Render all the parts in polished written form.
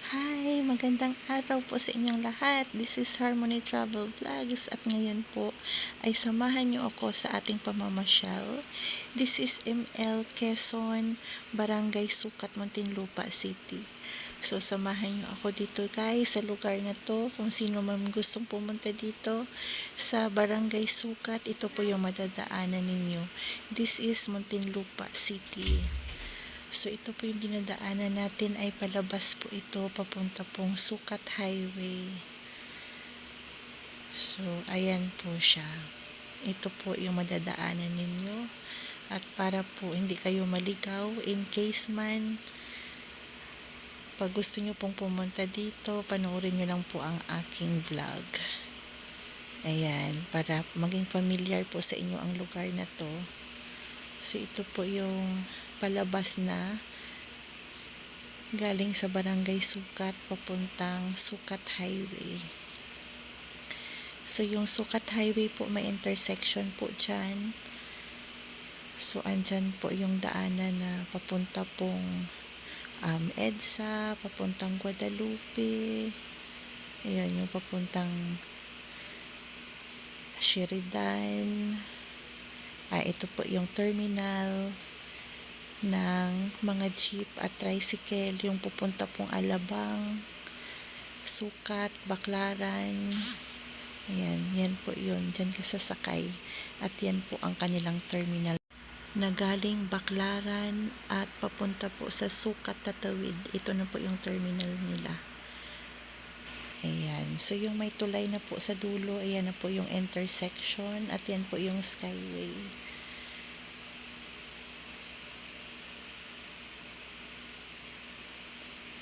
Hi! Magandang araw po sa inyong lahat. This is Harmony Travel Vlogs at ngayon po ay samahan niyo ako sa ating pamamasyal. This is ML Quezon, Barangay Sucat, Muntinlupa City. So samahan niyo ako dito guys sa lugar na to. Kung sino man gustong pumunta dito sa Barangay Sucat, ito po yung madadaanan ninyo. This is Muntinlupa City. So, ito po yung dinadaanan natin ay palabas po ito, papunta pong Sucat Highway. So, ayan po siya. Ito po yung madadaanan ninyo. At para po hindi kayo maligaw, in case man, pag gusto nyo pong pumunta dito, panoorin nyo lang po ang aking vlog. Ayan, para maging familiar po sa inyo ang lugar na to. So, ito po yung palabas na galing sa Barangay Sucat papuntang Sucat Highway. So yung Sucat Highway po may intersection po dyan. So andyan po yung daanan na papunta pong EDSA, papuntang Guadalupe. Ayan yung papuntang Sheridan. Ito po yung terminal ng mga jeep at tricycle, yung pupunta pong Alabang, Sucat, Baclaran. Ayan, yan po yun. Diyan ka sasakay. At yan po ang kanilang terminal na galing Baclaran at papunta po sa Sucat Tatawid. Ito na po yung terminal nila. Ayan. So, yung may tulay na po sa dulo, ayan na po yung intersection at yan po yung Skyway.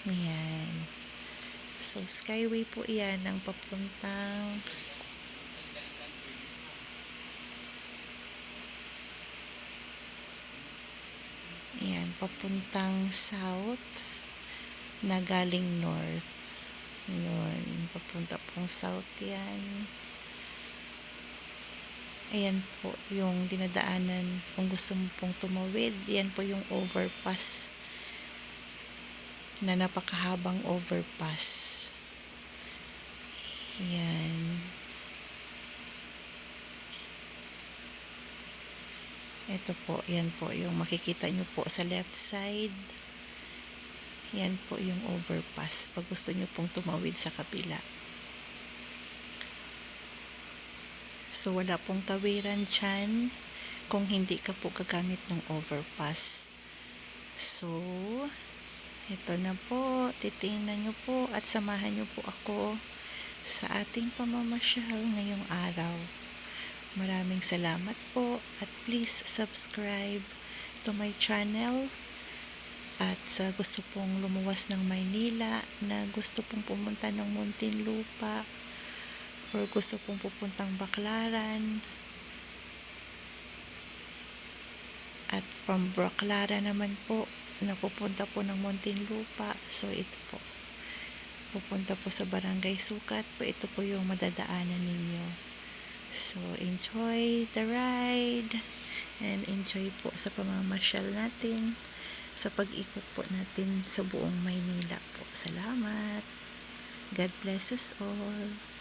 Ayan. So, Skyway po yan ang papuntang papuntang south na galing north. Ayan, papunta pong south yan. Ayan po yung dinadaanan kung gusto mo pong tumawid. Yan po yung overpass na napakahabang overpass. Yan. Ito po, yan po yung makikita nyo po sa left side. Yan po yung overpass pag gusto nyo pong tumawid sa kabila. So wala pong tawiran dyan kung hindi ka po gagamit ng overpass. So ito na po, titingnan nyo po at samahan nyo po ako sa ating pamamasyal ngayong araw. Maraming salamat po at please subscribe to my channel. At sa gusto pong lumuwas ng Maynila, na gusto pong pumunta ng Muntinlupa, or gusto pong pupuntang Baclaran, at from Baclaran naman po, napupunta po ng Muntinlupa. So ito po, pupunta po sa Barangay Sucat po. Ito po yung madadaanan ninyo. So enjoy the ride and enjoy po sa pamamasyal natin, sa pag-ikot po natin sa buong Maynila po. Salamat. God bless us all.